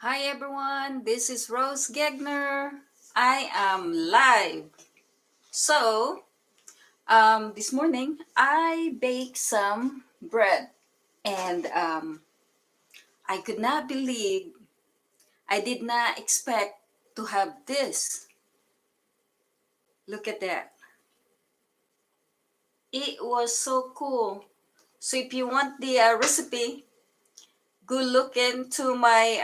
Hi everyone, this is Rose Gegner. I am live. So, this morning I baked some bread and I could not believe, I did not expect to have this. Look at that. It was so cool. So, if you want the recipe, go look into my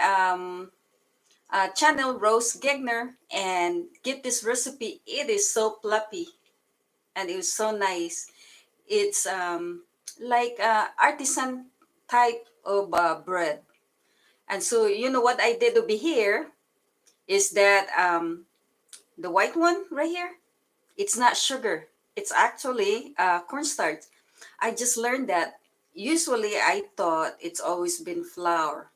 channel, Rose Gegner, and get this recipe. It is so fluffy and it was so nice. It's like artisan type of bread. And so, you know what I did over here is that the white one right here, it's not sugar. It's actually cornstarch. I just learned that. Usually, I thought it's always been flour.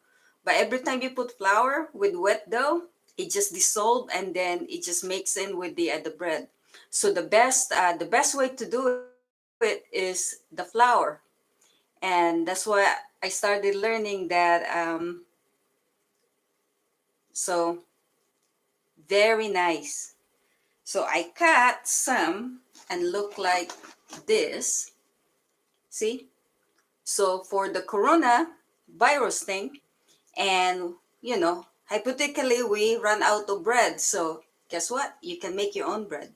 But every time you put flour with wet dough, it just dissolves and then it just makes in with the bread. So the best way to do it is the flour, and that's why I started learning that. So very nice. So I cut some and look like this. See? So for the corona virus thing, and hypothetically we run out of bread. So guess what? You can make your own bread.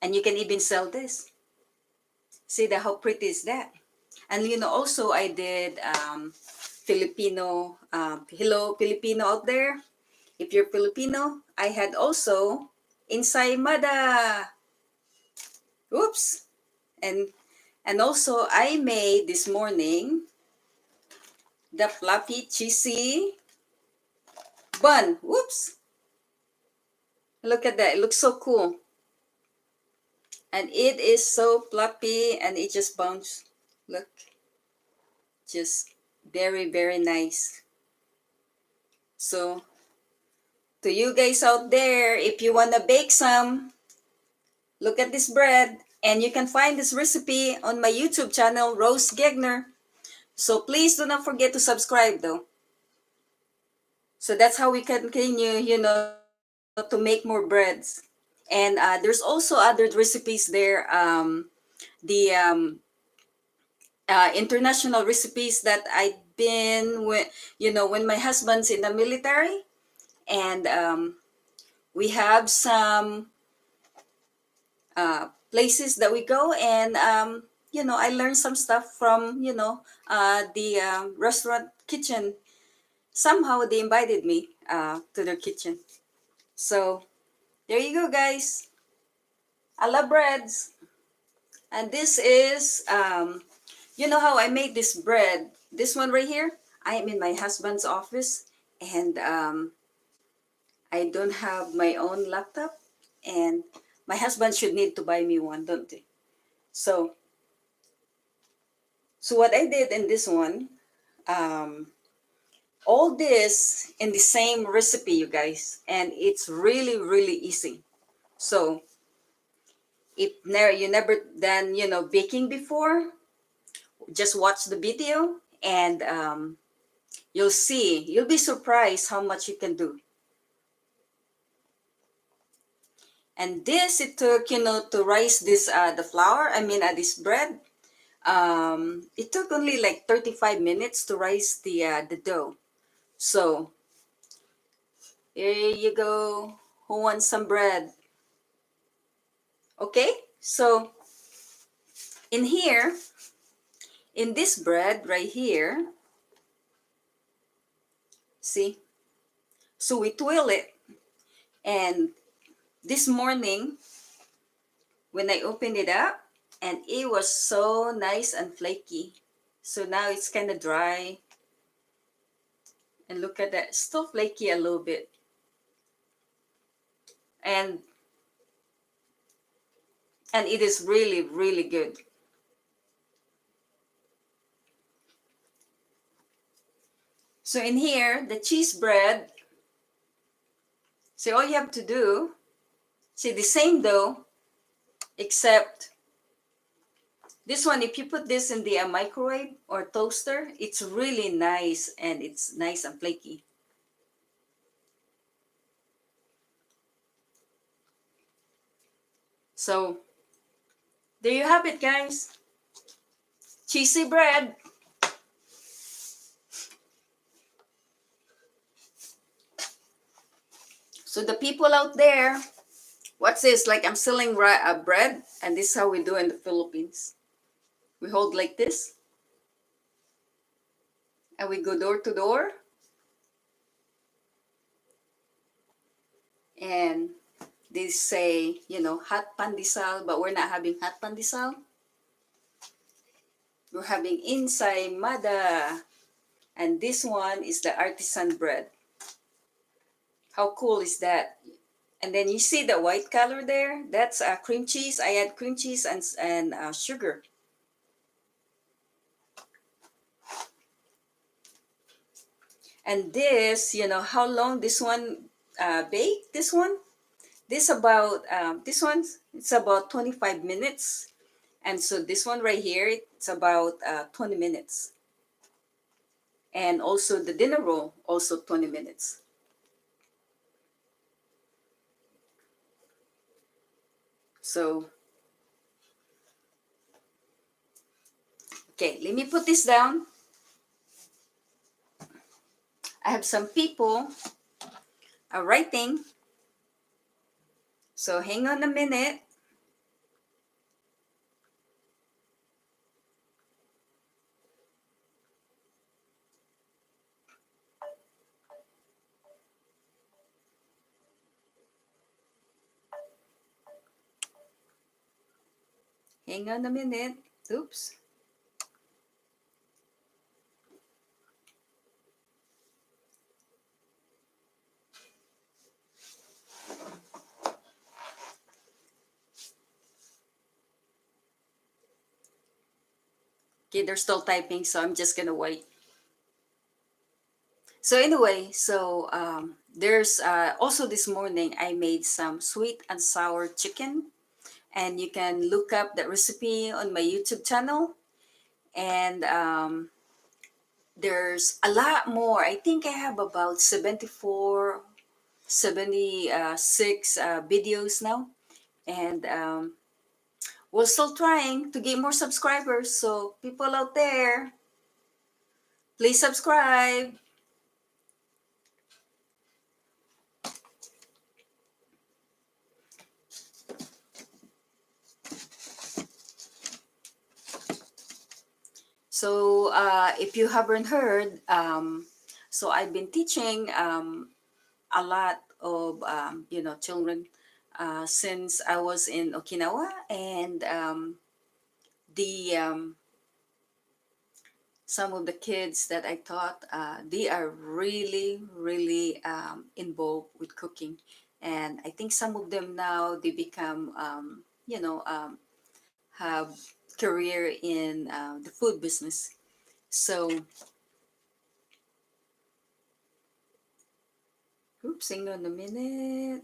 And you can even sell this. See that how pretty is that? And also I did Filipino, hello Filipino out there. If you're Filipino, I had also ensaymada. Oops. And also I made this morning the fluffy cheesy bun. Whoops. Look at that. It looks so cool. And it is so fluffy and it just bounced. Look. Just very, very nice. So to you guys out there, if you want to bake some, look at this bread. And you can find this recipe on my YouTube channel, Rose Gegner. So please do not forget to subscribe though. So that's how we continue, to make more breads. And there's also other recipes there. The international recipes that I've been with, when my husband's in the military. And we have some places that we go. And, I learned some stuff from, the restaurant kitchen. Somehow they invited me to their kitchen. So there you go, guys. I love breads. And this is, you know how I made this bread? This one right here. I am in my husband's office, and I don't have my own laptop. And my husband should need to buy me one, don't they? So, what I did in this one, um, all this in the same recipe, you guys, and it's really, really easy. So, if you never done, baking before, just watch the video and you'll be surprised how much you can do. And this, it took, to rice this, the flour, this bread. It took only like 35 minutes to rice the dough. So, here you go. Who wants some bread? Okay, so in here, in this bread right here, see? So we twirl it. And this morning, when I opened it up, and it was so nice and flaky. So now it's kind of dry. And look at that, still flaky a little bit. And it is really, really good. So in here, the cheese bread, so all you have to do, see the same dough, except This one, if you put this in the microwave or toaster, it's really nice and it's nice and flaky. So there you have it, guys. Cheesy bread. So the people out there, what's this? Like I'm selling bread, and this is how we do in the Philippines. We hold like this, and we go door to door, and they say, hot pandesal, but we're not having hot pandesal. We're having ensaymada, and this one is the artisan bread. How cool is that? And then you see the white color there? That's cream cheese. I add cream cheese and sugar. And this, how long this one bake? This one? This one, it's about 25 minutes. And so this one right here, it's about 20 minutes. And also the dinner roll, also 20 minutes. So, okay, let me put this down. I have some people writing. So hang on a minute. Hang on a minute. Oops. Okay, they're still typing, so I'm just gonna wait. So anyway, there's also this morning I made some sweet and sour chicken, and you can look up that recipe on my YouTube channel. And there's a lot more. I think I have about 74, 76 videos now, and we're still trying to get more subscribers. So people out there, please subscribe. So if you haven't heard, so I've been teaching a lot of children since I was in Okinawa, and the some of the kids that I taught, they are really, really involved with cooking. And I think some of them now, they become, have career in the food business. So, oops, hang on a minute.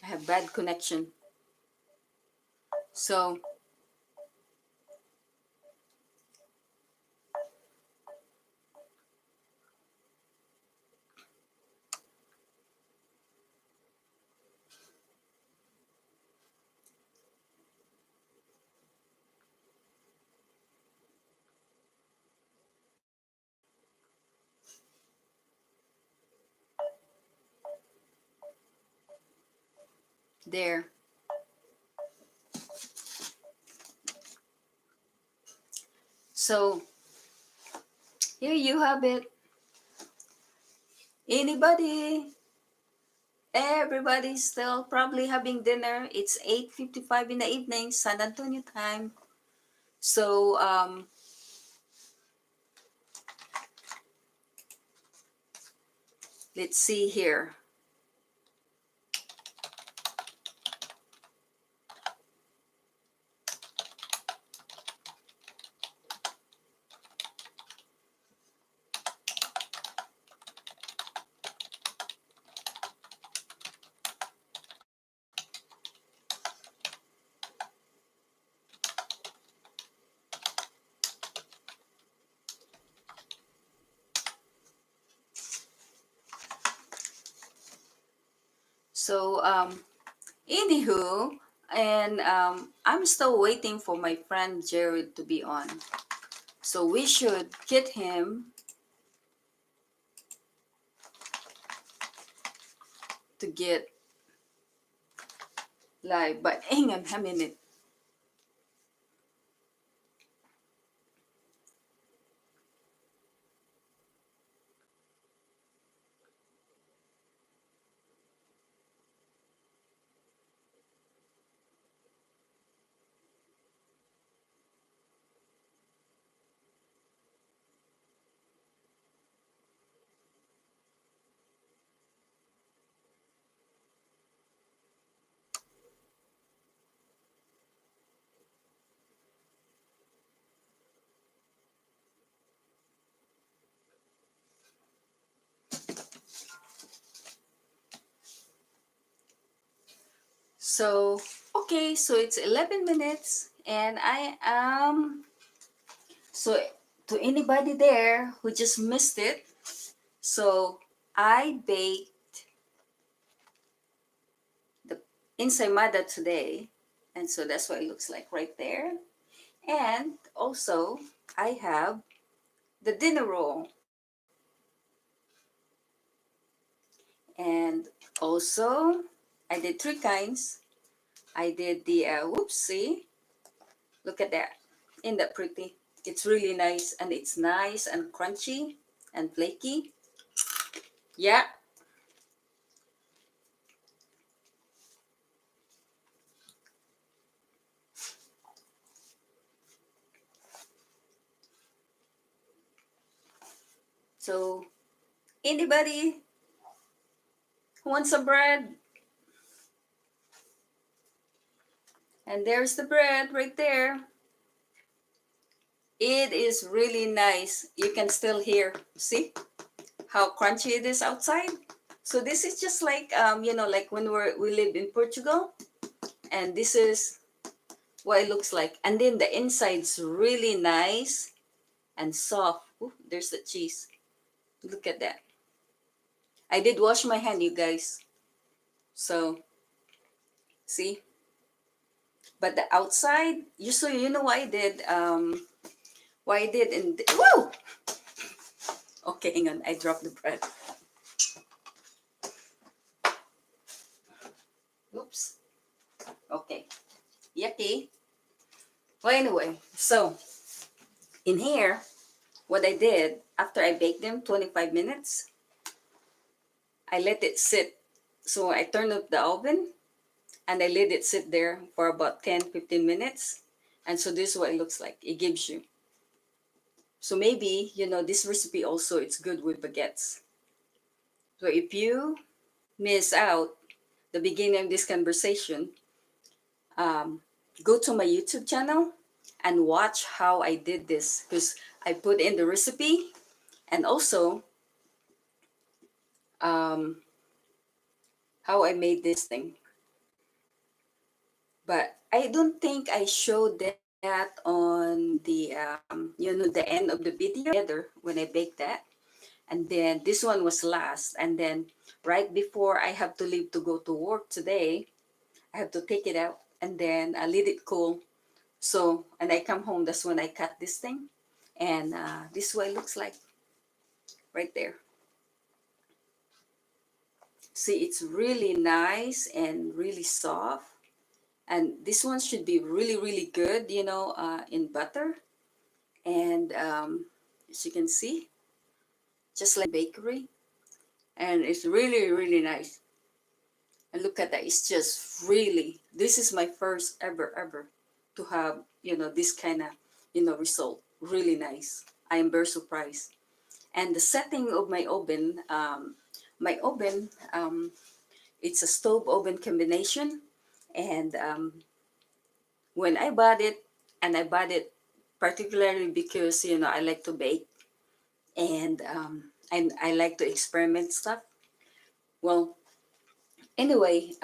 I have bad connection. So, there. So, here you have it. Anybody? Everybody's still probably having dinner. It's 8:55 in the evening, San Antonio time. So, let's see here. So anywho, and I'm still waiting for my friend Jared to be on. So we should get him to get live. But hang on a minute. So okay, so it's 11 minutes, and I am so to anybody there who just missed it. So I baked the ensaymada today, and so that's what it looks like right there. And also I have the dinner roll, and also I did three kinds. I did the whoopsie. Look at that. Isn't that pretty? It's really nice, and it's nice and crunchy and flaky. Yeah. So anybody who wants some bread? And there's the bread right there. It is really nice. You can still hear, see how crunchy it is outside. So this is just like like when we lived in Portugal, and this is what it looks like. And then the inside's really nice and soft. Ooh, there's the cheese. Look at that. I did wash my hand, you guys. So see, but the outside, you know what I did. What I did in whoa. Okay, hang on. I dropped the bread. Oops. Okay. Yucky. Well, anyway, so in here, what I did after I baked them 25 minutes, I let it sit. So I turned up the oven and I let it sit there for about 10-15 minutes. And so this is what it looks like. It gives you. So maybe, this recipe also, it's good with baguettes. So if you miss out the beginning of this conversation, um, go to my YouTube channel and watch how I did this, because I put in the recipe, and also um, how I made this thing. But I don't think I showed that on the end of the video together when I baked that. And then this one was last. And then right before I have to leave to go to work today, I have to take it out and then I let it cool. So, and I come home, that's when I cut this thing. And this is what it looks like right there. See, it's really nice and really soft. And this one should be really, really good, in butter. And as you can see, just like bakery. And it's really, really nice. And look at that. It's just really, this is my first ever to have, this kind of, result. Really nice. I am very surprised. And the setting of my oven, it's a stove oven combination. And when I bought it, and I bought it particularly because, I like to bake, and I like to experiment stuff. Well, anyway,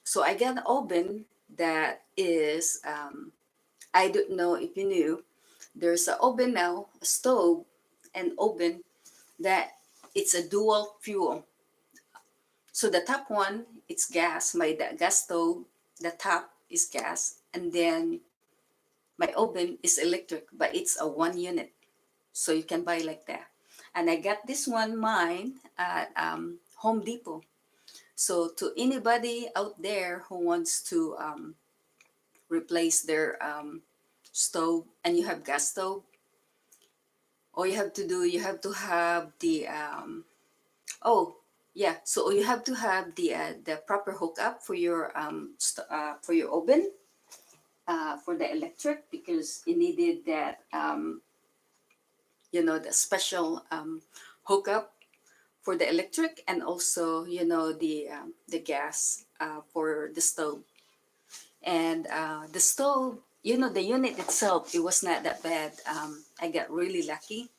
so I got an oven that is, I don't know if you knew, there's an oven now, a stove, and oven that it's a dual fuel. So the top one, it's gas, my gas stove, the top is gas, and then my oven is electric, but it's a one unit. So you can buy like that. And I got this one, mine, at Home Depot. So to anybody out there who wants to replace their stove and you have gas stove, all you have to do, you have to have the oh yeah, so you have to have the proper hookup for your oven, for the electric, because you needed that the special hookup for the electric, and also the gas for the stove. And the stove, the unit itself, it was not that bad. I got really lucky.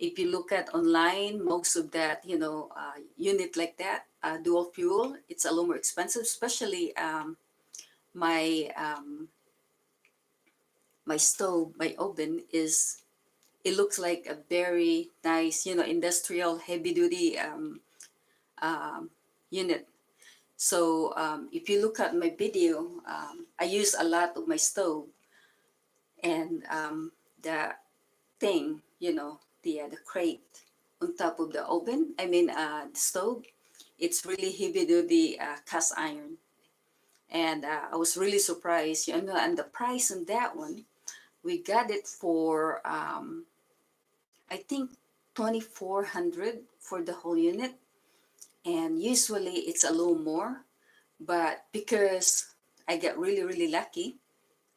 If you look at online, most of that, unit like that, dual fuel, it's a little more expensive, especially my my stove, my oven is, it looks like a very nice, industrial heavy duty um, unit. So if you look at my video, I use a lot of my stove, and the thing, the crate on top of the oven, I mean the stove, it's really heavy duty cast iron. And I was really surprised, and the price on that one, we got it for I think 2,400 for the whole unit. And usually it's a little more, but because I got really really lucky,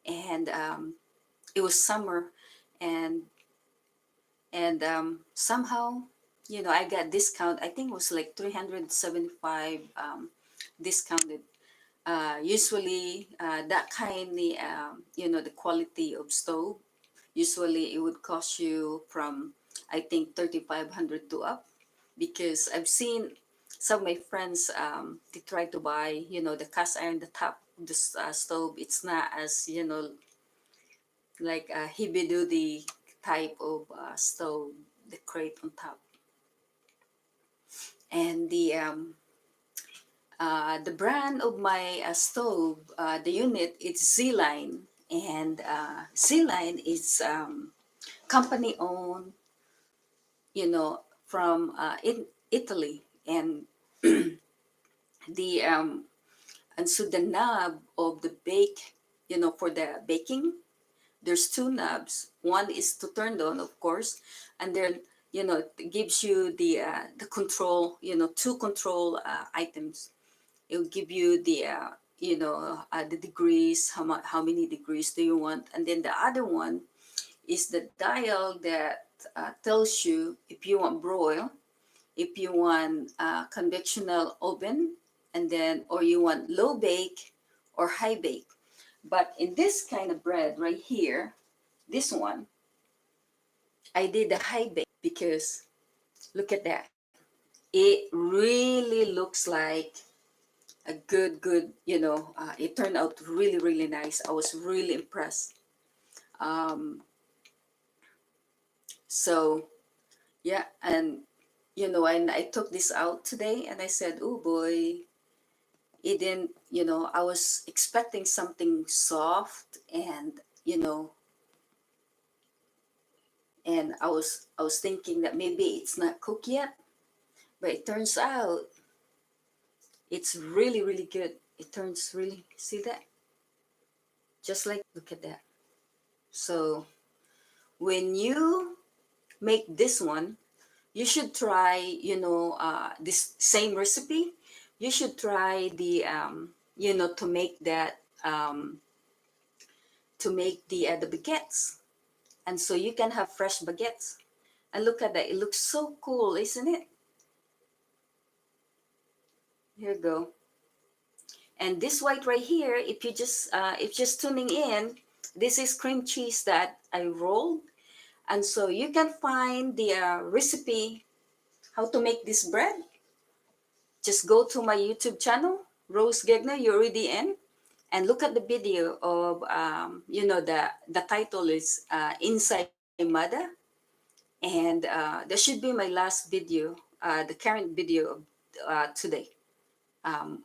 and it was summer, and somehow, I got discount. I think it was like 375 discounted. Usually that kind of the quality of stove, usually it would cost you from, I think, 3,500 to up, because I've seen some of my friends, they try to buy, the cast iron, the top of the stove. It's not as, like a heavy duty type of stove, the crate on top. And the brand of my stove, the unit, it's Z-Line. And Z-Line is company owned, from in Italy. And the and so the knob of the bake, for the baking, there's two knobs. One is to turn on, of course, and then it gives you the control, two control items. It will give you the degrees, how many degrees do you want, and then the other one is the dial that tells you if you want broil, if you want conventional oven, and then, or you want low bake or high bake. But in this kind of bread right here, this one, I did the high bake, because look at that. It really looks like a good, it turned out really, really nice. I was really impressed. Um, so, yeah, and, and I took this out today, and I said, oh boy, it didn't, I was expecting something soft, and, you know, and I was thinking that maybe it's not cooked yet, but it turns out it's really really good. It turns really, see that, just like, look at that. So when you make this one, you should try, this same recipe. You should try the to make that, to make the baguettes, and so you can have fresh baguettes. And look at that, it looks so cool, isn't it? Here you go. And this white right here, if just tuning in, this is cream cheese that I rolled. And so you can find the recipe how to make this bread. Just go to my YouTube channel, Rose Gegner. You're already in, and look at the video of the title is Inside Mada, and that should be my last video, the current video today. Um,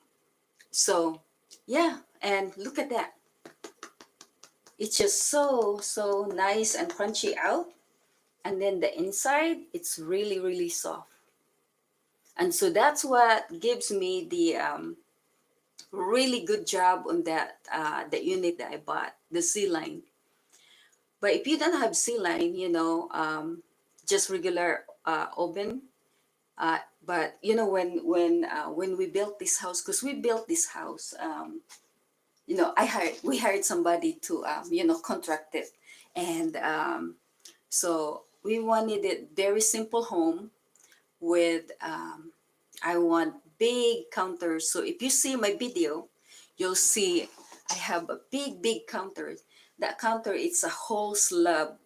so yeah, and look at that. It's just so nice and crunchy out, and then the inside it's really soft. And so that's what gives me the really good job on that the unit that I bought, the C line. But if you don't have C line, just regular oven. But when we built this house, because we built this house, we hired somebody to contract it, and so we wanted it very simple home with I want big counters. So if you see my video, you'll see I have a big counter. That counter, it's a whole slab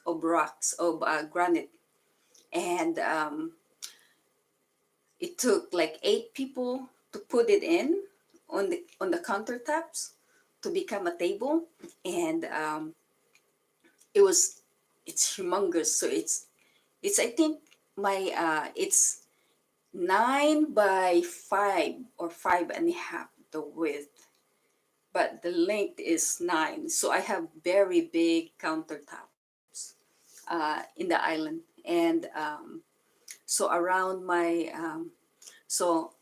of rocks of granite, and it took like 8 people to put it in on the countertops to become a table, and it was it's humongous. So it's I think my it's 9 by 5 or 5.5 the width, but the length is 9. So I have very big countertops in the island, and so around my so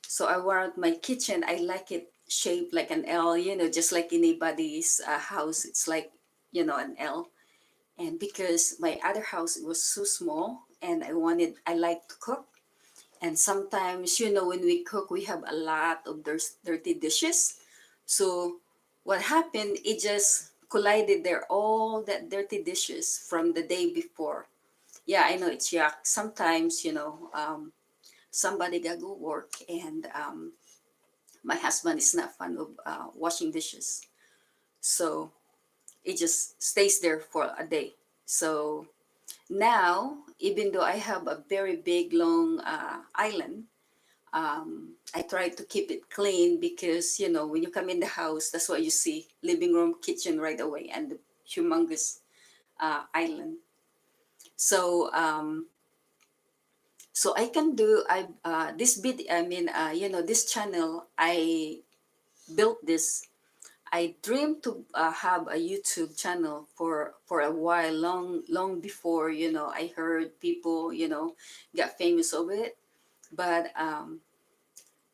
so I want my kitchen. I like it shaped like an L, just like anybody's house. It's like an L, and because my other house was so small, and I like to cook. And sometimes, when we cook, we have a lot of dirty dishes. So what happened, it just collided there, all that dirty dishes from the day before. Yeah, I know it's yuck. Sometimes, somebody got to work, and my husband is not fond of washing dishes. So it just stays there for a day. So now, even though I have a very big, long island, I try to keep it clean because when you come in the house, that's what you see: living room, kitchen right away, and the humongous island. So so I can do I this bit. I mean, this channel. I built this. I dreamed to have a YouTube channel for a while, long before I heard people get famous over it. But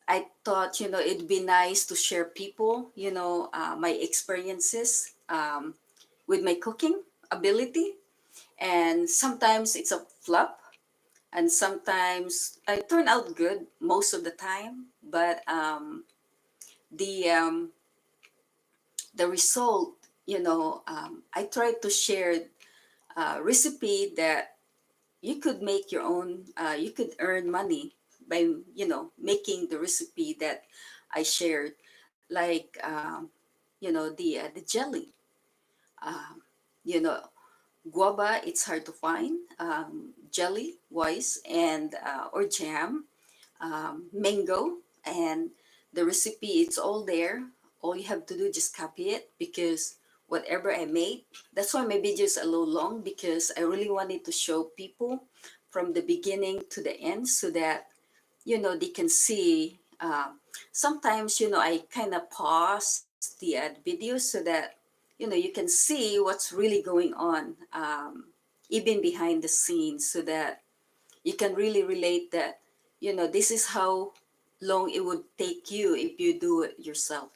I thought, it'd be nice to share people, my experiences with my cooking ability. And sometimes it's a flop, and sometimes I turn out good most of the time. But the um, the result, I try to share a recipe that you could make your own. You could earn money by making the recipe that I shared, like the jelly. Um, you know, guava, it's hard to find. Jelly wise, and or jam, mango, and the recipe, it's all there. All you have to do, just copy it, because whatever I made, that's why my video is a little long, because I really wanted to show people from the beginning to the end, so that they can see. Sometimes I kind of pause the video, so that you can see what's really going on, even behind the scenes, so that you can really relate that this is how long it would take you if you do it yourself.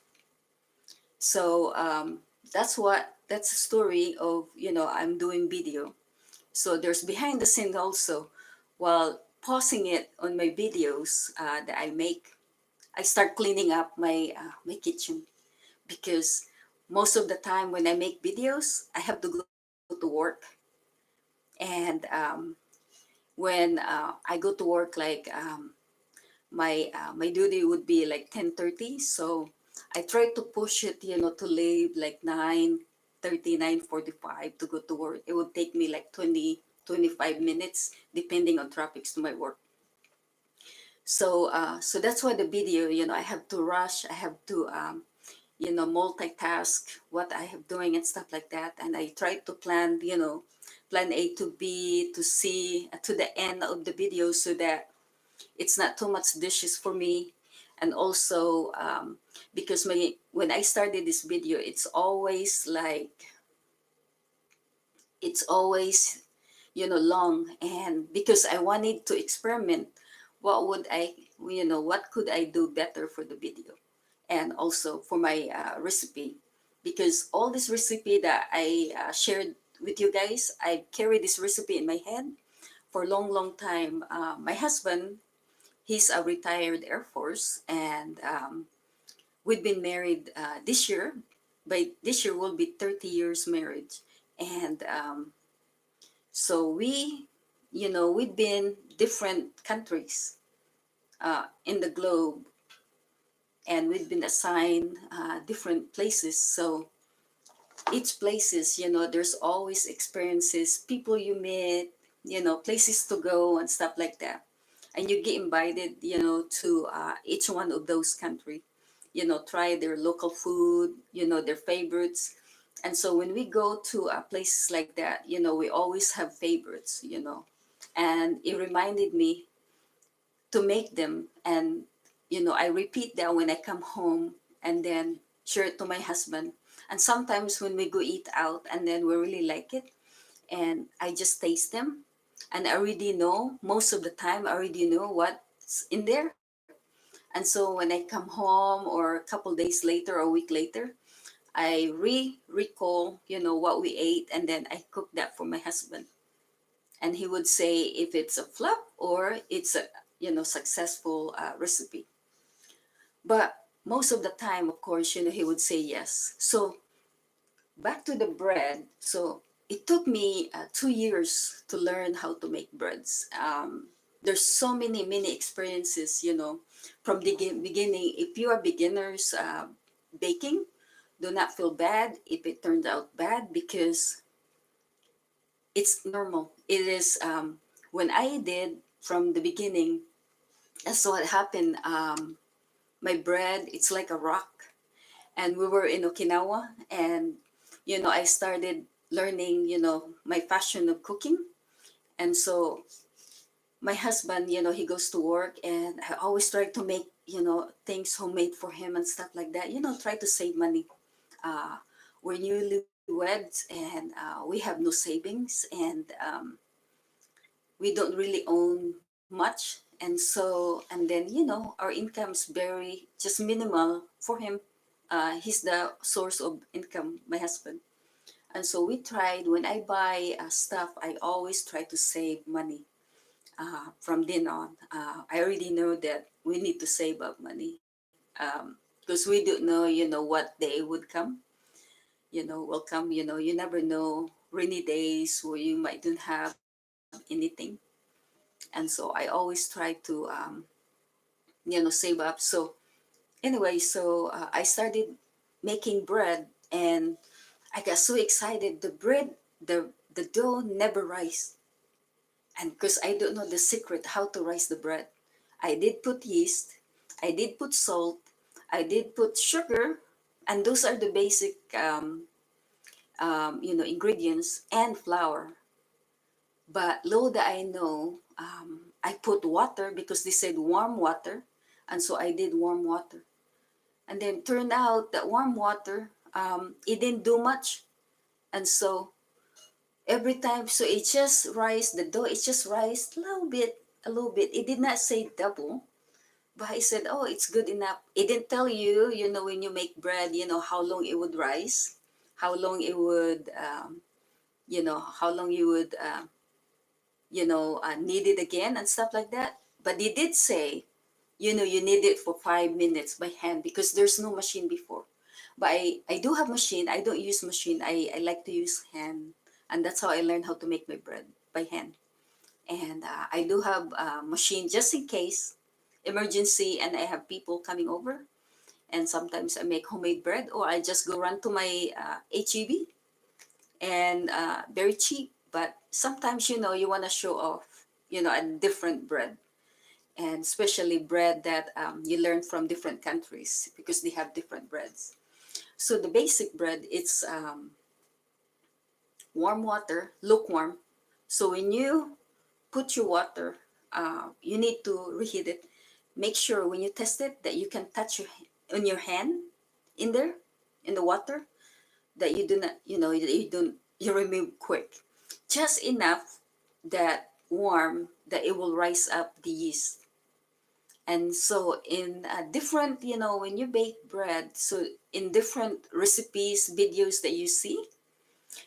So that's the story of I'm doing video. So there's behind the scene also. While pausing it on my videos that I make, I start cleaning up my kitchen, because most of the time when I make videos, I have to go to work. And when I go to work, like my duty would be like 10:30. So I try to push it, to leave like 9:30, 9:45 to go to work. It would take me like 20 to 25 minutes, depending on traffics to my work. So that's why the video, I have to rush. I have to multitask what I have doing and stuff like that. And I try to plan, plan A to B to C to the end of the video, so that It's not too much dishes for me. And also, because when I started this video, it's always, long. And because I wanted to experiment, what could I do better for the video, and also for my recipe, because all this recipe that I shared with you guys, I carried this recipe in my head for a long, long time. My husband, he's a retired Air Force, and we've been married this year. By this year, will be 30 years marriage. And so we've been different countries in the globe, and we've been assigned different places. So each places, there's always experiences, people you meet, places to go and stuff like that. And you get invited, to each one of those country, try their local food, their favorites. And so when we go to places like that, we always have favorites, and it reminded me to make them. And I repeat that when I come home, and then share it to my husband. And sometimes when we go eat out and then we really like it, and I just taste them, and I already know, most of the time I already know what's in there. And so when I come home, or a couple days later or a week later, I recall, what we ate, and then I cook that for my husband. And he would say if it's a flop or it's a, successful recipe. But most of the time, of course, he would say yes. So back to the bread. So it took me 2 years to learn how to make breads. There's so many experiences, from the beginning. If you are beginners baking, do not feel bad if it turned out bad, because it's normal. It is, when I did from the beginning, that's what happened. My bread, it's like a rock. And we were in Okinawa, and I started learning, my passion of cooking. And so my husband, he goes to work, and I always try to make, things homemade for him and stuff like that. Try to save money. We're newlyweds, and we have no savings, and we don't really own much. And then, our income's very just minimal for him. He's the source of income, my husband. And so we tried, when I buy stuff, I always try to save money from then on. I already know that we need to save up money, because we don't know, what day would come, will come. You never know, rainy days where you might don't have anything. And so I always try to, save up. So anyway, so I started making bread, and I got so excited. The bread, the dough never rise. And because I don't know the secret how to rise the bread, I did put yeast, I did put salt, I did put sugar, and those are the basic, ingredients, and flour. But little that I know, I put water because they said warm water, and so I did warm water. And then turned out that warm water, it didn't do much. And so every time, so it just rise the dough, it just rise a little bit, a little bit. It did not say double, but I said, oh, it's good enough. It didn't tell you, when you make bread, how long it would rise, how long it would, how long you would, need it again and stuff like that. But they did say, you need it for 5 minutes by hand, because there's no machine before. But I do have machine. I don't use machine. I like to use hand. And that's how I learned how to make my bread, by hand. And I do have a machine just in case emergency and I have people coming over. And sometimes I make homemade bread, or I just go run to my HEB, and very cheap. But sometimes, you want to show off, a different bread, and especially bread that you learn from different countries, because they have different breads. So the basic bread, it's warm water, lukewarm. So when you put your water you need to reheat it. Make sure when you test it that you can touch on your hand in there, in the water, that you do not, you don't, you remove quick, just enough that warm that it will rise up the yeast. And so in different, when you bake bread, so in different recipes, videos that you see,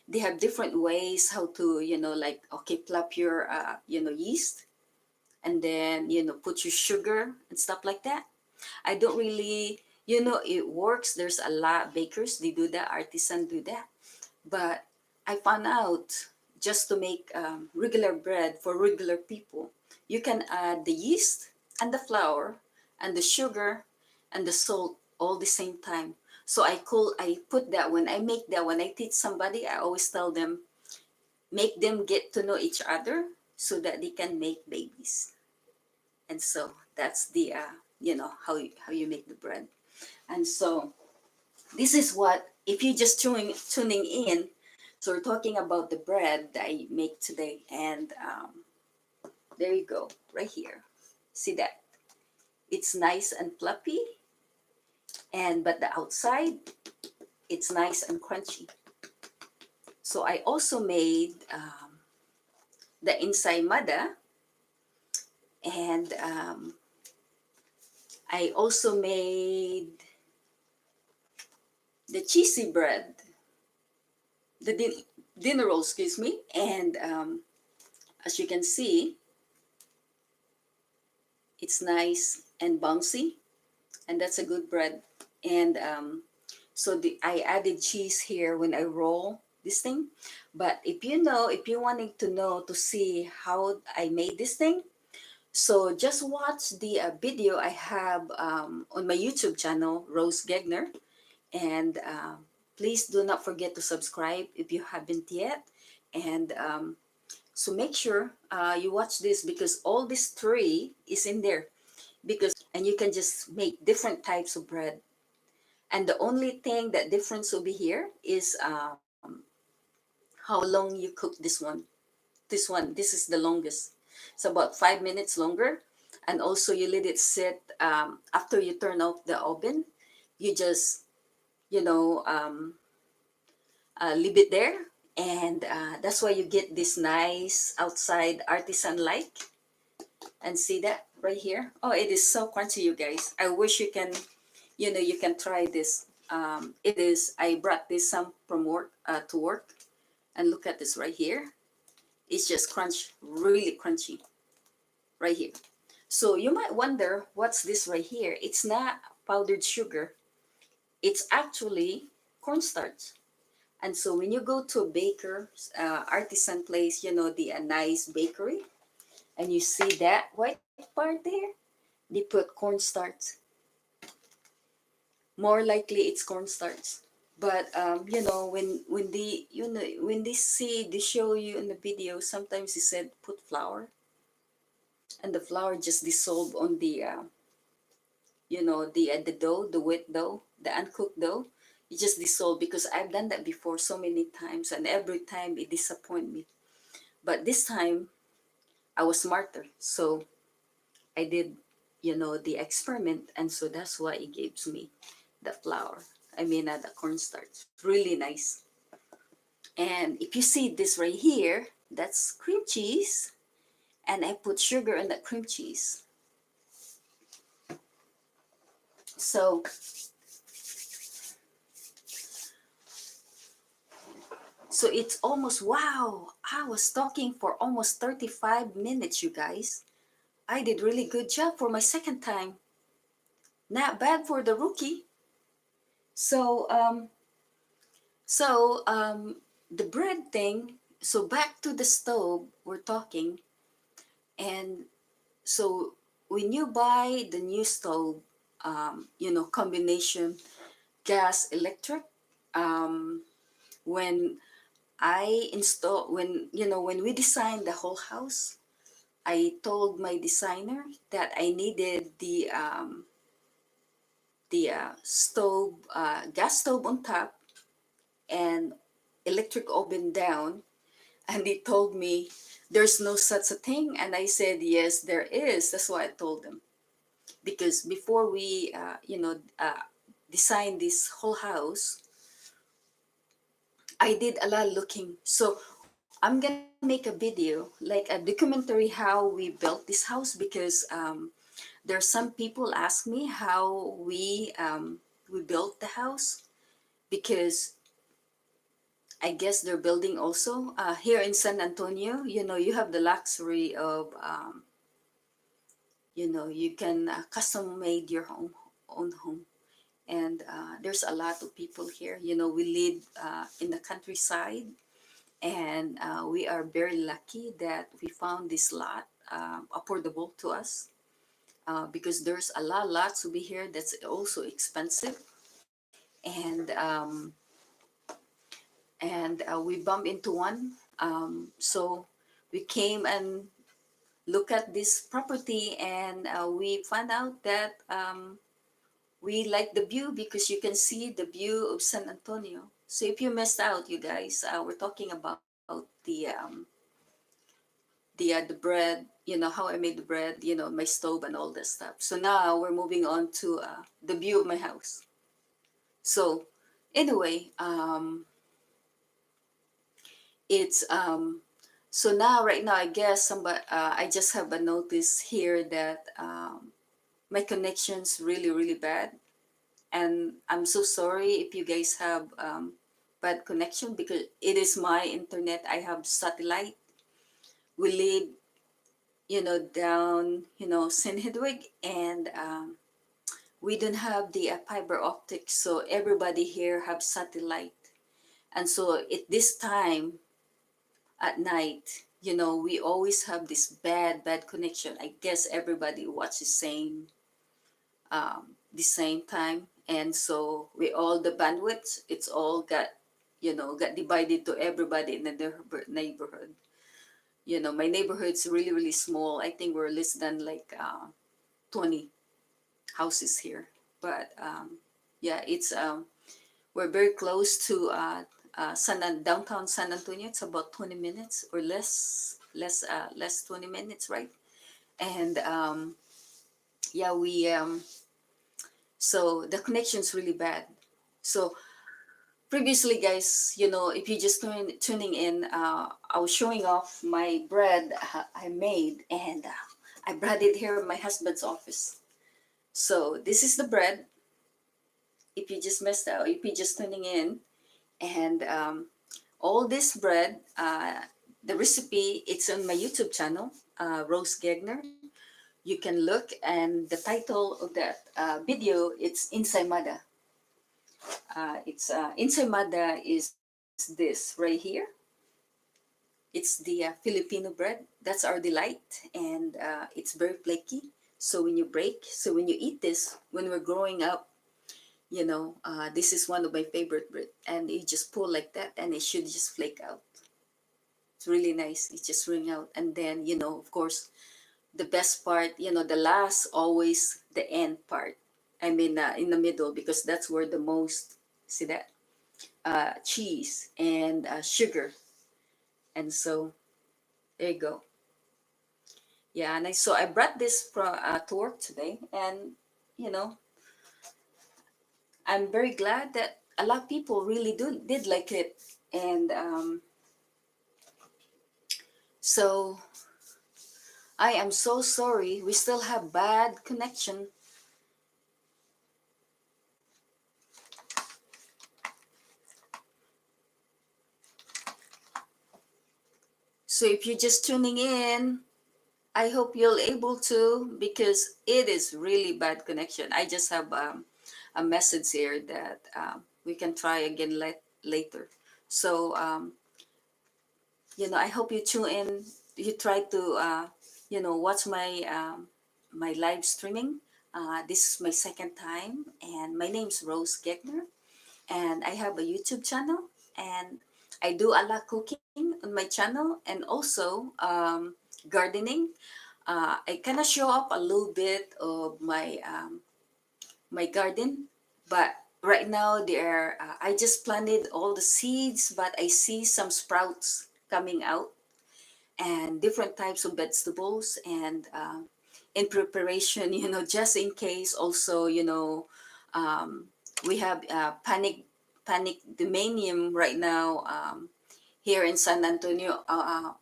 they have different ways how to, like, okay, plop your, yeast, and then, put your sugar and stuff like that. I don't really, it works. There's a lot bakers, they do that, artisan do that. But I found out, just to make regular bread for regular people, you can add the yeast and the flour and the sugar and the salt all the same time. So I put that, when I make that, when I teach somebody, I always tell them, make them get to know each other so that they can make babies. And so that's the how you make the bread. And so this is what, if you just tuning in, so we're talking about the bread that I make today. And there you go, right here. See that? It's nice and fluffy, and but the outside, it's nice and crunchy. So I also made the ensaymada, and I also made the cheesy bread, the dinner roll, excuse me. And as you can see, it's nice and bouncy, and that's a good bread. And so I added cheese here when I roll this thing. But if you wanting to know, to see how I made this thing, so just watch the video I have on my YouTube channel, Rose Gegner. And please do not forget to subscribe if you haven't yet. And so make sure you watch this, because all this three is in there. And you can just make different types of bread. And the only thing that difference will be here is how long you cook this is the longest. It's about 5 minutes longer. And also you let it sit, after you turn off the oven, you just, you know um, leave it there. And that's why you get this nice outside artisan like. And see that right here? Oh, it is so crunchy, you guys. I wish you can, you can try this. It is, I brought this some from work, to work. And look at this right here. It's just really crunchy right here. So you might wonder, what's this right here? It's not powdered sugar. It's actually cornstarch. And so when you go to a baker's, artisan place, the nice bakery, and you see that white part there, they put cornstarch. More likely it's cornstarch. But when they show you in the video, sometimes they said put flour, and the flour just dissolve on the the dough, the wet dough, the uncooked dough. It just dissolve, because I've done that before so many times, and every time it disappoint me. But this time I was smarter, so I did, the experiment, and so that's why it gives me the flour. I mean, the cornstarch. Really nice. And if you see this right here, that's cream cheese, and I put sugar in that cream cheese. So it's almost, wow, I was talking for almost 35 minutes, you guys. I did really good job for my second time. Not bad for the rookie. So So, the bread thing, so back to the stove, we're talking. And so when you buy the new stove, combination gas, electric, um, when when we designed the whole house, I told my designer that I needed the stove, gas stove on top, and electric oven down. And he told me, there's no such a thing. And I said, yes, there is. That's why I told him. Because before we, designed this whole house, I did a lot of looking. So I'm gonna make a video, like a documentary, how we built this house, because there are some people ask me how we built the house, because I guess they're building also here in San Antonio. You have the luxury of you can custom made your own home, and there's a lot of people here. We live in the countryside, and we are very lucky that we found this lot affordable to us, because there's a lot lots to be here that's also expensive. And and we bumped into one, so we came and look at this property, and we found out that we like the view, because you can see the view of San Antonio. So if you missed out, you guys, we're talking about the bread, how I made the bread, my stove and all that stuff. So now we're moving on to the view of my house. So anyway, it's so now right now, I guess somebody I just have a notice here that my connection's really really bad, and I'm so sorry if you guys have bad connection, because it is my internet. I have satellite. We live, down, St. Hedwig, and we don't have the fiber optics, so everybody here have satellite. And so at this time at night, we always have this bad connection. I guess everybody watches the same time, and so we all the bandwidth, it's all got divided to everybody in the neighborhood. My neighborhood's really really small. I think we're less than like 20 houses here, but yeah, it's we're very close to downtown San Antonio. It's about 20 minutes or less 20 minutes, right? And yeah, we so the connection's really bad. So previously, guys, if you just tuning in, I was showing off my bread I made, and I brought it here in my husband's office. So this is the bread. If you just missed out, if you just tuning in, and all this bread, the recipe, it's on my YouTube channel, Rose Gegner. You can look, and the title of that video, it's Ensaymada. It's Ensaymada is this right here. It's the Filipino bread. That's our delight, and it's very flaky. So when you break, so when you eat this, when we're growing up, this is one of my favorite bread, and you just pull like that, and it should just flake out. It's really nice. It just ring out, and then of course, the best part, the last, always the end part. I mean, in the middle, because that's where the most, see that, cheese and sugar, and so there you go. Yeah, and I brought this to work today, and you know I'm very glad that a lot of people really did like it, and so I am so sorry. We still have bad connection. So if you're just tuning in, I hope you'll able to, because it is really bad connection. I just have a message here that we can try again later. So I hope you tune in. You try to watch my live streaming. This is my second time, and my name's Rose Gegner, and I have a YouTube channel, and I do a lot cooking on my channel, and also gardening. I kind of show up a little bit of my garden, but right now I just planted all the seeds, but I see some sprouts coming out, and different types of vegetables, and in preparation, just in case. Also, um, we have panic demanium right now, here in San Antonio.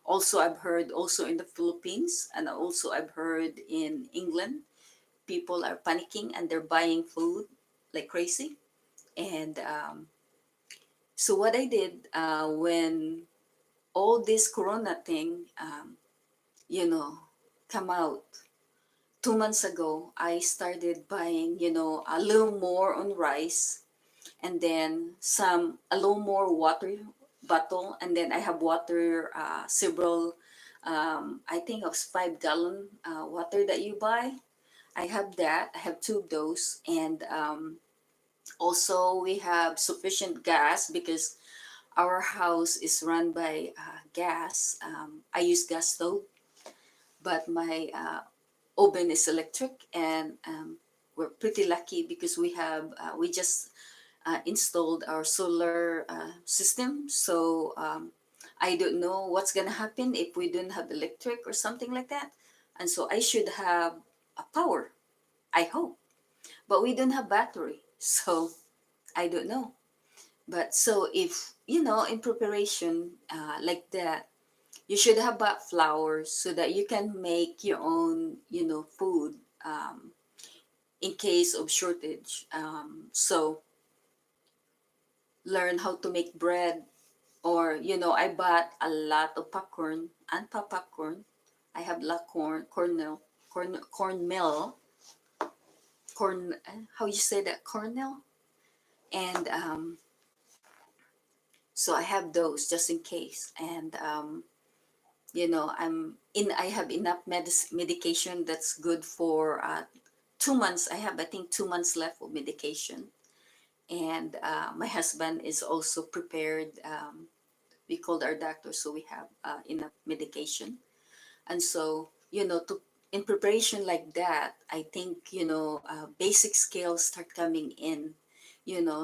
Also, I've heard also in the Philippines, and also I've heard in England, people are panicking and they're buying food like crazy. And so what I did, when all this corona thing, you know, come out 2 months ago, I started buying, a little more on rice, and then a little more water bottle, and then I have water, several, I think of 5 gallon water that you buy. I have that. I have two of those, and also we have sufficient gas because our house is run by gas. I use gas stove, but my oven is electric, and we're pretty lucky because we just installed our solar system. So I don't know what's gonna happen if we don't have electric or something like that, and so I should have a power. I hope, but we don't have battery, so I don't know. But so if in preparation like that, you should have bought flour so that you can make your own, food, um, in case of shortage. So learn how to make bread, or I bought a lot of popcorn, unpopped popcorn. I have la corn corn. How you say that, cornmeal, and so I have those just in case. And I have enough medication that's good for 2 months. I have, I think, 2 months left of medication. And my husband is also prepared. We called our doctor, so we have enough medication. And so, to in preparation like that, I think, basic skills start coming in,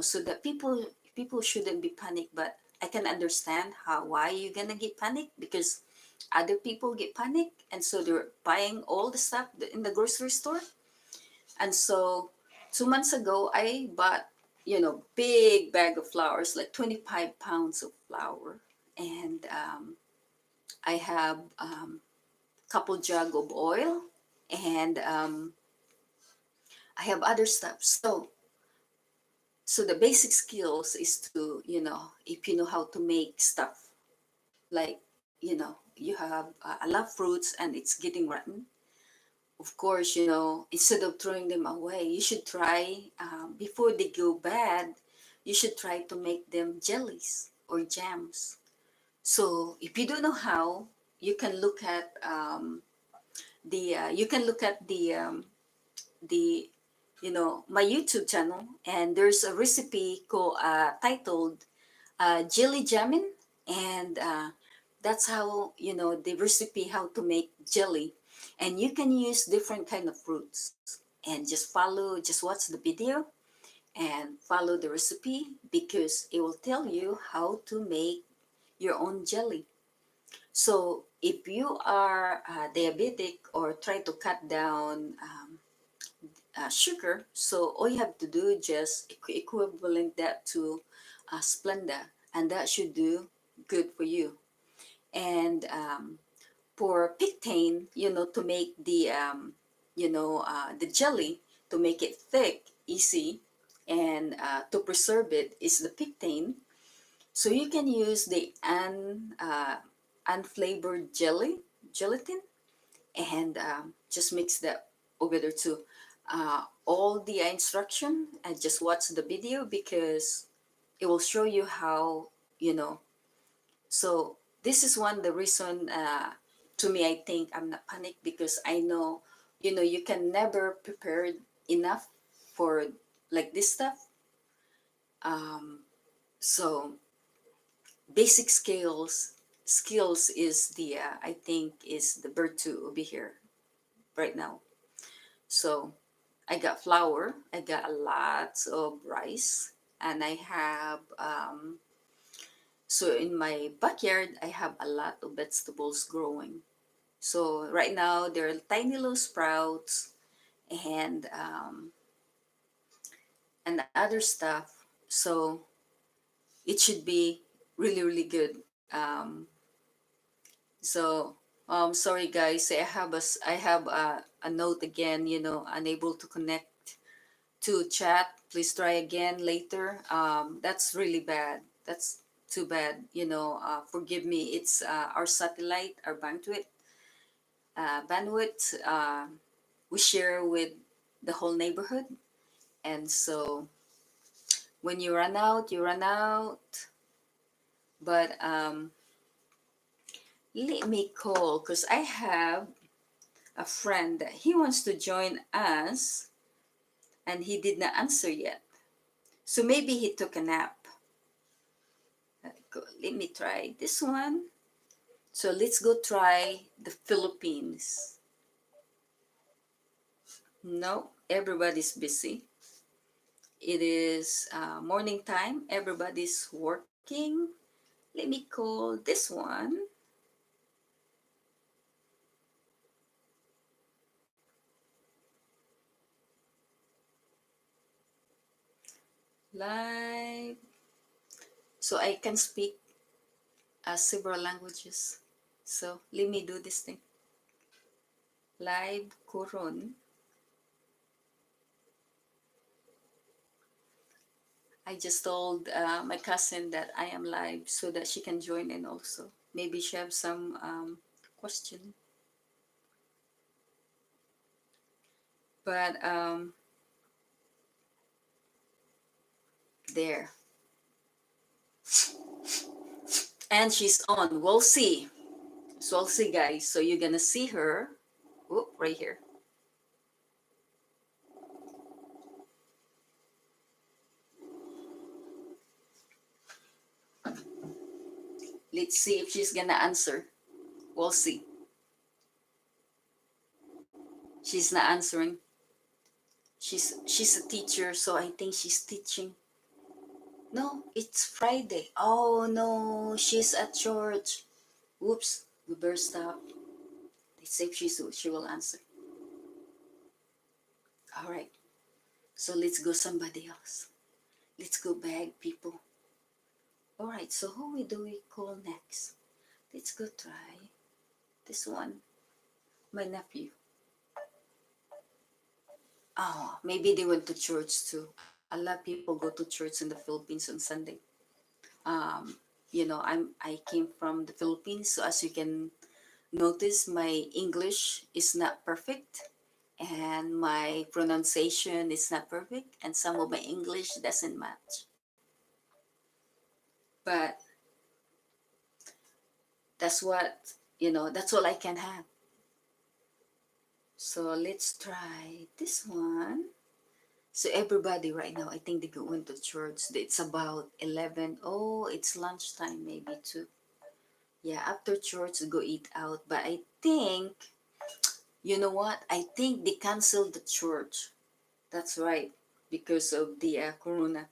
so that people shouldn't be panicked. But I can understand why you're gonna get panicked, because other people get panicked, and so they're buying all the stuff in the grocery store. And so 2 months ago, I bought, big bag of flours, like 25 pounds of flour, and I have couple jug of oil, and I have other stuff. So the basic skills is to, if you know how to make stuff, like, you have a lot of fruits and it's getting rotten. Of course, instead of throwing them away, you should try, before they go bad, you should try to make them jellies or jams. So if you don't know how, you can look at the my YouTube channel, and there's a recipe called titled jelly jamming, and that's how, the recipe how to make jelly. And you can use different kind of fruits, and just watch the video and follow the recipe, because it will tell you how to make your own jelly. So if you are diabetic or try to cut down sugar, so all you have to do, just equivalent that to Splenda, and that should do good for you. And for pectin, to make the jelly, to make it thick, easy, and to preserve it is the pectin. So you can use the unflavored gelatin, and just mix that over there too. All the instruction, and just watch the video, because it will show you how, you know. So this is one the reason, to me, I think I'm not panicked, because I know, you can never prepare enough for like this stuff. Um, so basic skills is the I think is the bird to be here right now. So I got flour, I got a lot of rice, and I have So in my backyard, I have a lot of vegetables growing. So right now, there are tiny little sprouts and other stuff. So it should be really, really good. So sorry guys, I have a note again. Unable to connect to chat. Please try again later. That's really bad. That's too bad. Forgive me. It's our satellite, our bandwidth. We share with the whole neighborhood, and so when you run out, you run out. But let me call because I have a friend that he wants to join us, and he did not answer yet. So maybe he took a nap. Let me try this one. So let's go try the Philippines. No, everybody's busy. It is morning time. Everybody's working. Let me call this one. Live. So I can speak several languages. So let me do this thing. Live Coron. I just told my cousin that I am live so that she can join in also. Maybe she have some question. But there. And she's on. We'll see. So we'll see, guys. So you're gonna see her. Oh, right here. Let's see if she's gonna answer. We'll see. She's not answering. She's a teacher, so I think she's teaching. No, it's Friday. Oh no, she's at church. Whoops, we better stop. Let's see if she will answer. All right. So let's go somebody else. Let's go beg people. All right. So who do we call next? Let's go try this one. My nephew. Oh, maybe they went to church too. A lot of people go to church in the Philippines on Sunday. Um, I came from the Philippines, so as you can notice, my English is not perfect, and my pronunciation is not perfect, and some of my English doesn't match. But that's what that's all I can have. So let's try this one. So everybody right now, I think they go into church. It's about 11. Oh, it's lunchtime maybe too. Yeah, after church, go eat out. But I think, you know what? I think they canceled the church. That's right, because of the corona.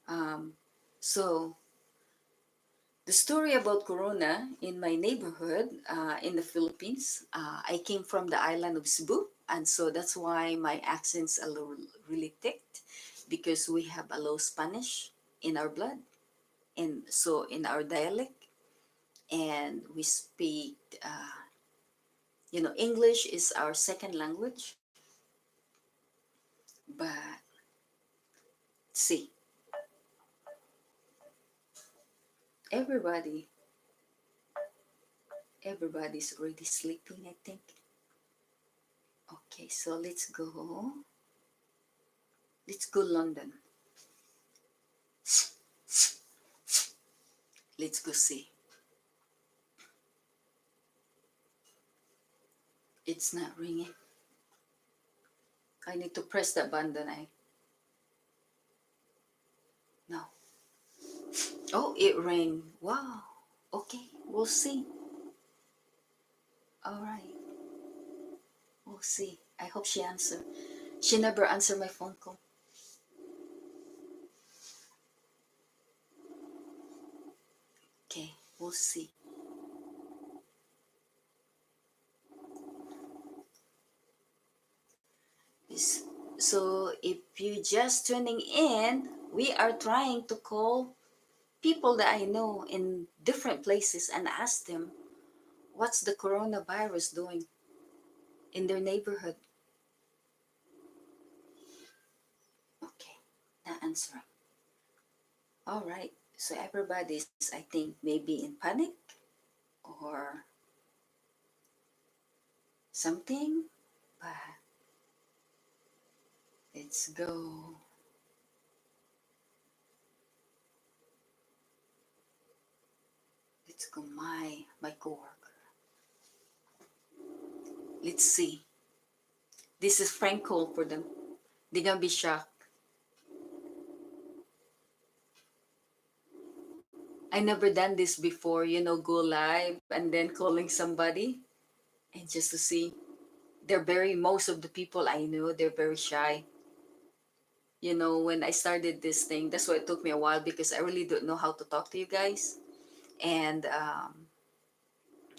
Um, so the story about corona in my neighborhood in the Philippines, I came from the island of Cebu, and so that's why my accent's a little really thick, because we have a low Spanish in our blood, and so in our dialect, and we speak. English is our second language, but see, everybody, everybody's already sleeping, I think. Okay, so let's go. Let's go London. Let's go see. It's not ringing. I need to press that button. No. Oh, it rang. Wow. Okay, we'll see. All right, we'll see. I hope she answer. She never answered my phone call. We'll see. S- So if you just tuning in, we are trying to call people that I know in different places and ask them what's the coronavirus doing in their neighborhood. Okay, not answering. All right. So everybody's, I think, maybe in panic or something, but let's go. Let's go. My coworker. Let's see. This is Frank call for them. They're gonna be shocked. I never done this before, go live and then calling somebody and just to see. Most of the people I know, they're very shy. When I started this thing, that's why it took me a while because I really don't know how to talk to you guys. And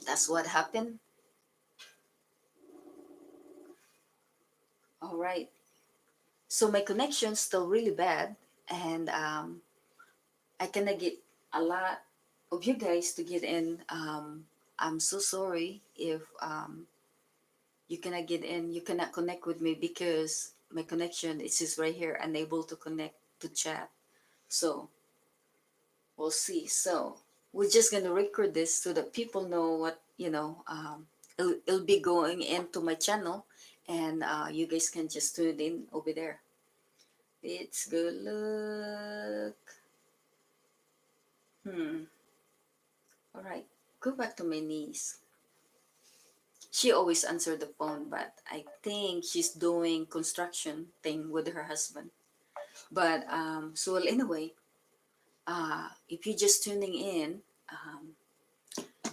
that's what happened. All right. So my connection's still really bad. And I cannot get a lot of you guys to get in. I'm so sorry if you cannot get in, you cannot connect with me because my connection is just right here, unable to connect to chat. So we'll see. So we're just gonna record this so that people know what it'll be going into my channel, and you guys can just tune in over there. It's good luck. All right, go back to my niece. She always answered the phone, but I think she's doing construction thing with her husband. But so well, anyway, if you're just tuning in,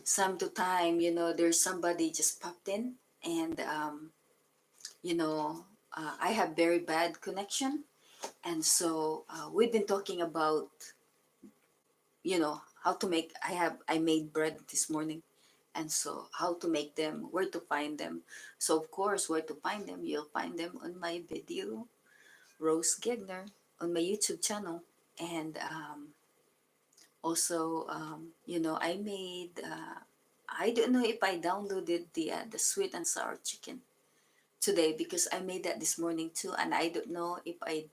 some to time, there's somebody just popped in, and you know, I have very bad connection, and so we've been talking about, how to make. I made bread this morning, and so how to make them, where to find them. So of course, where to find them, you'll find them on my video, Rose Gegner, on my YouTube channel, and also, I made. I don't know if I downloaded the sweet and sour chicken today because I made that this morning too, and I don't know if I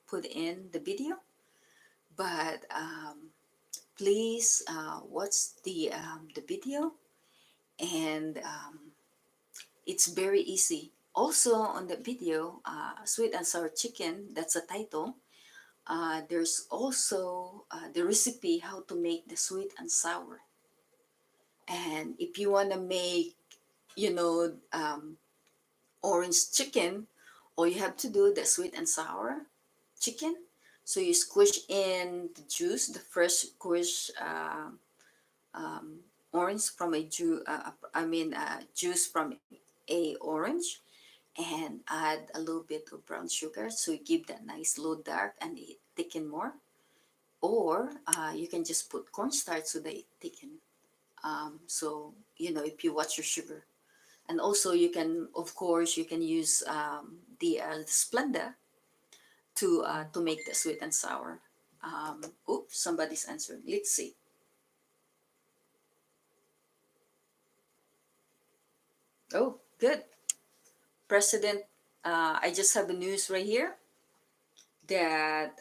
put in the video. But please watch the video, and it's very easy. Also on the video, sweet and sour chicken. That's the title. There's also the recipe how to make the sweet and sour. And if you want to make, you know, um, orange chicken, all you have to do the sweet and sour chicken. So you squish in the juice, the fresh squish um, orange from a juice from a orange, and add a little bit of brown sugar. So you give that nice low dark and it thicken more. Or you can just put cornstarch so they thicken. So if you watch your sugar, and also you can, of course, you can use the Splenda to make the sweet and sour. Oops, somebody's answering. Let's see. Oh, good. President, I just have the news right here that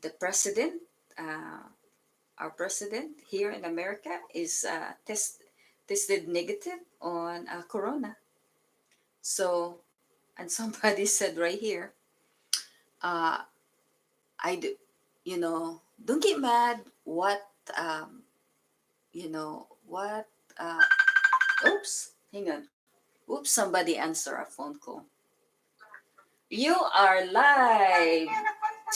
the president, uh, our president here in America, is tested negative on corona. So, and somebody said right here, uh, I do, don't get mad. Um, what, uh, oops, hang on. Oops, somebody answer a phone call. You are live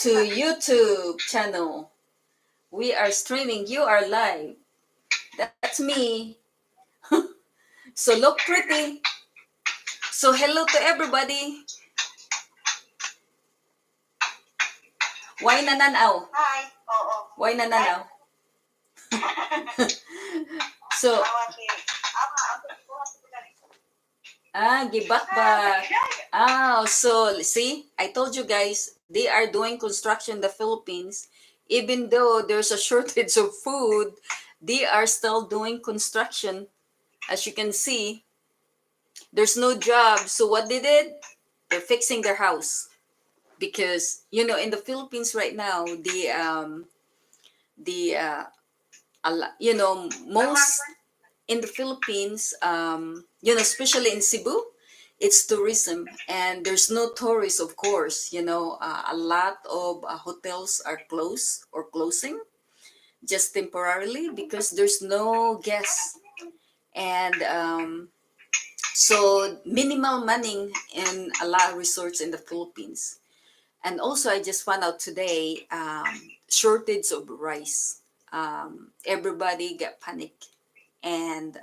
to YouTube channel. We are streaming. You are live. That's me. So look pretty. So hello to everybody. Why nananaw? Hi. Oo. Why nananaw? So, gibakbak. So see, I told you guys, they are doing construction in the Philippines. Even though there's a shortage of food, they are still doing construction. As you can see, there's no job. So what they did, they're fixing their house. Because, in the Philippines right now, the most in the Philippines, especially in Cebu, it's tourism, and there's no tourists, of course. A lot of hotels are closed or closing just temporarily because there's no guests, and so minimal money in a lot of resorts in the Philippines. And also, I just found out today, shortage of rice. Everybody got panic, and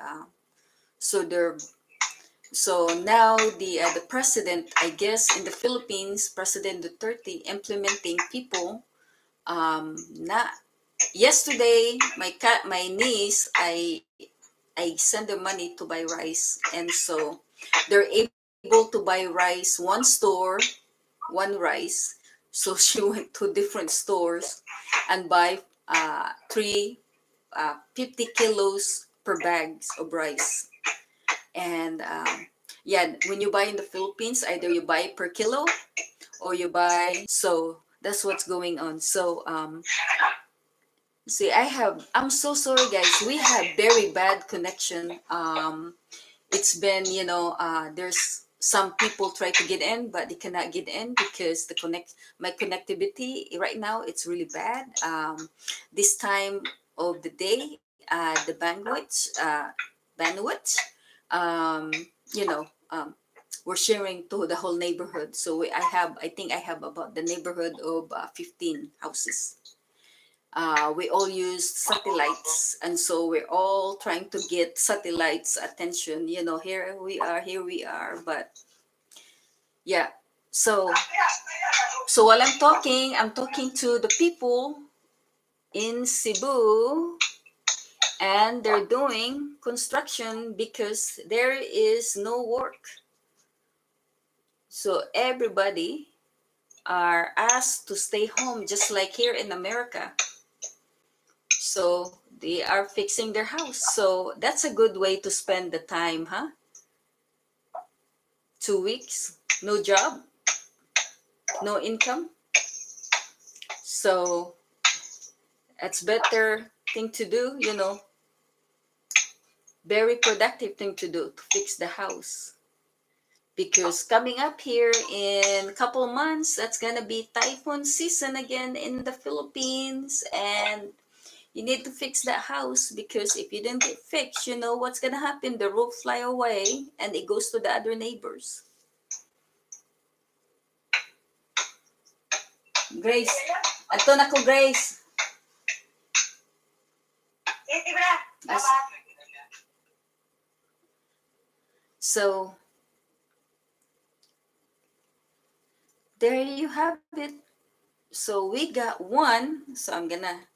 so they're so now the president, I guess, in the Philippines, President Duterte, implementing people. Not yesterday, my niece, I send them money to buy rice, and so they're able to buy rice one store, one rice. So she went to different stores and buy three 50 kilos per bags of rice. And yeah, when you buy in the Philippines, either you buy per kilo or you buy. So that's what's going on. So see, I'm so sorry, guys. We have very bad connection. It's been, there's some people try to get in, but they cannot get in because my connectivity right now, it's really bad. This time of the day, the bandwidth, um, you know, um, we're sharing to the whole neighborhood. So I think I have about the neighborhood of 15 houses. We all use satellites, and so we're all trying to get satellites attention. Here we are. But yeah, so while I'm talking to the people in Cebu, and they're doing construction because there is no work. So everybody are asked to stay home, just like here in America. So they are fixing their house. So that's a good way to spend the time, huh? 2 weeks, no job, no income. So that's better thing to do, very productive thing to do to fix the house. Because coming up here in a couple of months, that's gonna be typhoon season again in the Philippines, and you need to fix that house because if you didn't get fixed, you know what's gonna happen. The roof fly away and it goes to the other neighbors. Grace. Ato na ko, Grace. As- So, there you have it. So, we got one. So, I'm gonna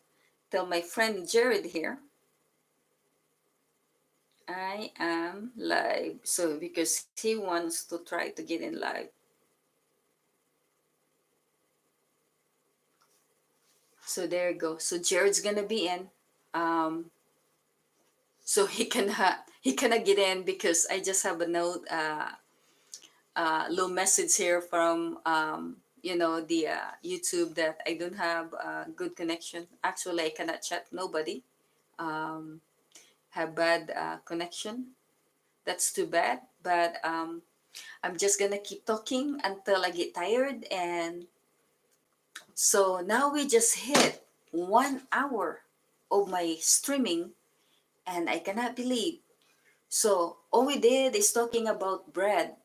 tell my friend Jared here. I am live. So, because he wants to try to get in live. So, there you go. So, Jared's gonna be in. Um, so he cannot get in because I just have a note, little message here from the YouTube that I don't have a good connection. Actually, I cannot chat nobody. Um, have bad connection. That's too bad. But I'm just gonna keep talking until I get tired. And so now we just hit 1 hour of my streaming, and I cannot believe. So all we did is talking about bread.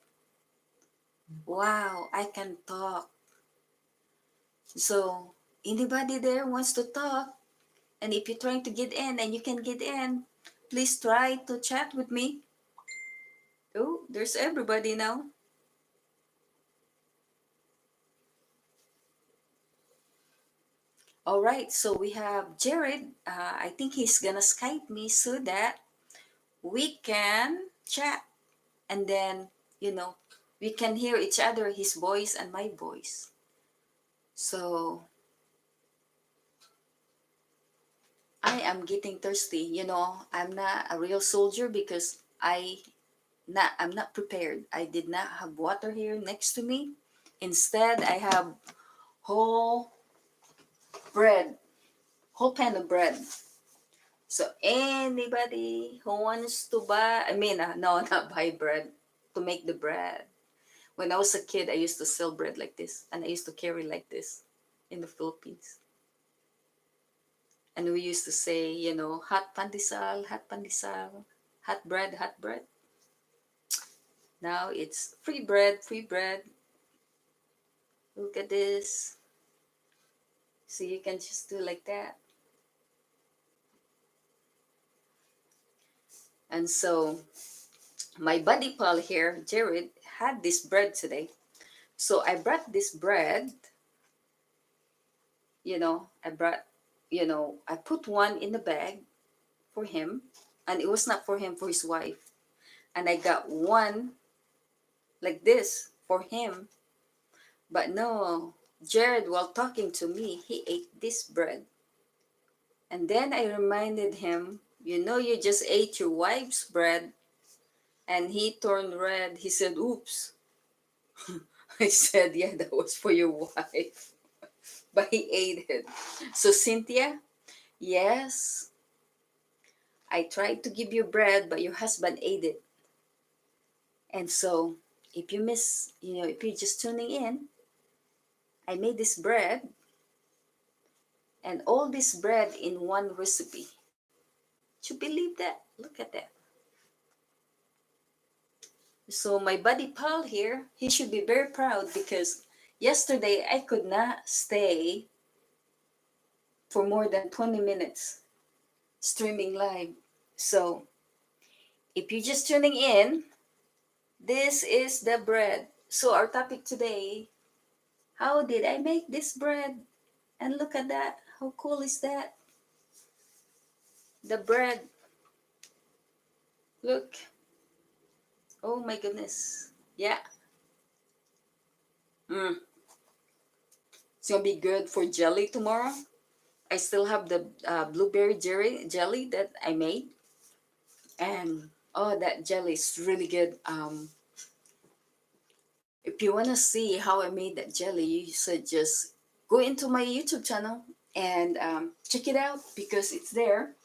Wow, I can talk. So anybody there wants to talk, and if you're trying to get in and you can get in, please try to chat with me. Oh, there's everybody now. All right, so we have Jared. I think he's gonna Skype me so that we can chat, and then, you know, we can hear each other, his voice and my voice. So I am getting thirsty. I'm not a real soldier because I'm not prepared. I did not have water here next to me. Instead, I have whole bread, whole pan of bread. So anybody who wants to buy, I mean, no, not buy bread, to make the bread. When I was a kid, I used to sell bread like this, and I used to carry like this in the Philippines. And we used to say, hot pandesal, hot bread, hot bread. Now it's free bread, free bread. Look at this. So you can just do like that. And so my buddy Paul here, Jared, had this bread today. So I brought this bread, I brought, I put one in the bag for him, and it was not for him, for his wife. And I got one like this for him. But no, Jared, while talking to me, he ate this bread. And then I reminded him, you just ate your wife's bread. And he turned red. He said, oops. I said, yeah, that was for your wife. But he ate it. So, Cynthia, yes, I tried to give you bread, but your husband ate it. And so, if you miss, if you're just tuning in, I made this bread, and all this bread in one recipe. Do you believe that? Look at that. So my buddy Paul here, he should be very proud because yesterday I could not stay for more than 20 minutes streaming live. So if you're just tuning in, this is the bread. So our topic today, how did I make this bread? And look at that. How cool is that? The bread. Look. Oh my goodness. Yeah. Mm. It's gonna be good for jelly tomorrow. I still have the blueberry jelly that I made, and oh, that jelly is really good. If you wanna see how I made that jelly, you should just go into my YouTube channel and check it out because it's there.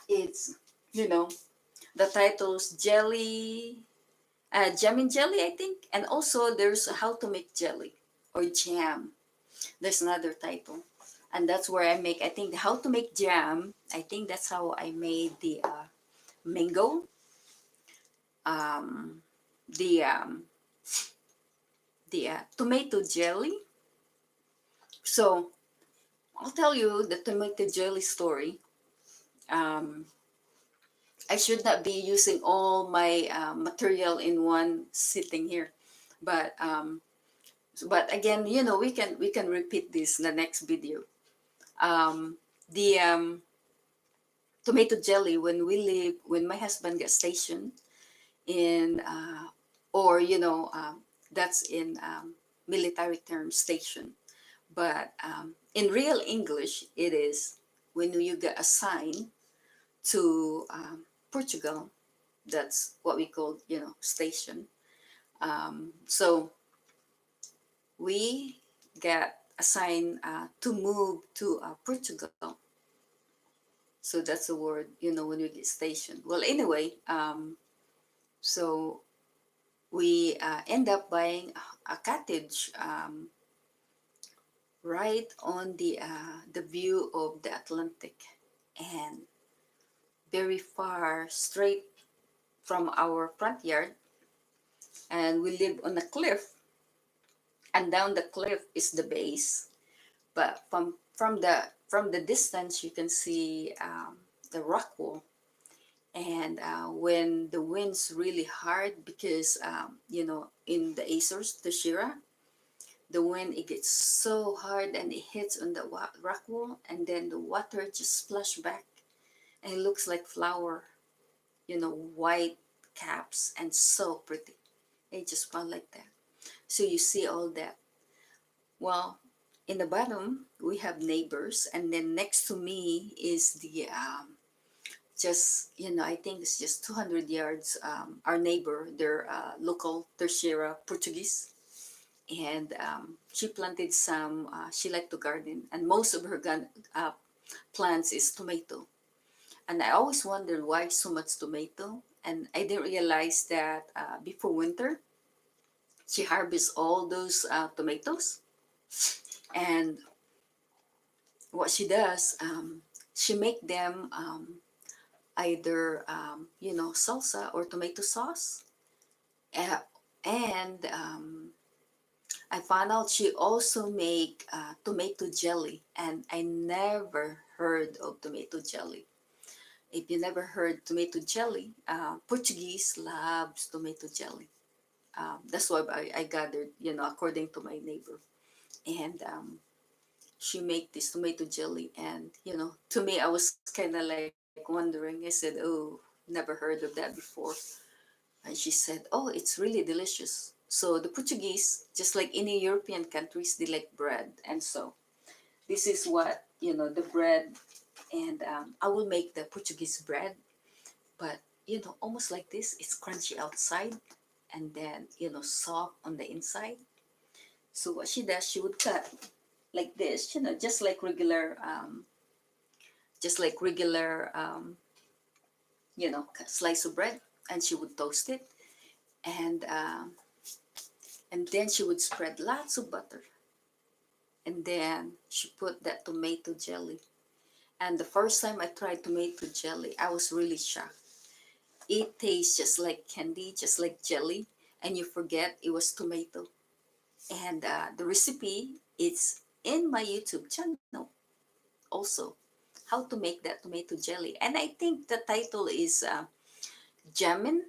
It's you know the title's jelly, jam and jelly, I think, and also there's how to make jelly or jam. There's another title, and that's where I make. I think how to make jam. I think that's how I made the mango, um, the tomato jelly. So I'll tell you the tomato jelly story. Um, I should not be using all my material in one sitting here, but again, we can repeat this in the next video. The tomato jelly, when my husband got stationed in or that's in military term station, but in real English it is when you get assigned to Portugal. That's what we call station. So we got assigned to move to Portugal. So that's the word, when you get stationed. Well, anyway, so we end up buying a cottage right on the view of the Atlantic, and very far straight from our front yard. And we live on a cliff, and down the cliff is the base. But from the distance, you can see the rock wall. And when the wind's really hard, because in the Azores, the Shira, The wind, it gets so hard and it hits on the rock wall, and then the water just splash back and it looks like flower, white caps and so pretty. It just fun like that. So you see all that. Well, in the bottom we have neighbors, and then next to me is the just I think it's just 200 yards. Our neighbor, their local tertiary Portuguese, and she planted some. She liked to garden, and most of her plants is tomato. And I always wondered why so much tomato, and I didn't realize that before winter she harvests all those tomatoes, and what she does, she make them either salsa or tomato sauce. Uh, and I found out she also make tomato jelly, and I never heard of tomato jelly. If you never heard tomato jelly, Portuguese loves tomato jelly. That's what I gathered, according to my neighbor. And she make this tomato jelly, and to me, I was kind of like wondering. I said, "Oh, never heard of that before." And she said, "Oh, it's really delicious." So the Portuguese, just like any European countries, they like bread, and so this is what the bread, and I will make the Portuguese bread, but almost like this. It's crunchy outside, and then soft on the inside. So what she does, she would cut like this, just like regular, slice of bread, and she would toast it, and then she would spread lots of butter, and then she put that tomato jelly. And the first time I tried tomato jelly, I was really shocked. It tastes just like candy, just like jelly, and you forget it was tomato. And the recipe is in my YouTube channel also, how to make that tomato jelly. And I think the title is Jamin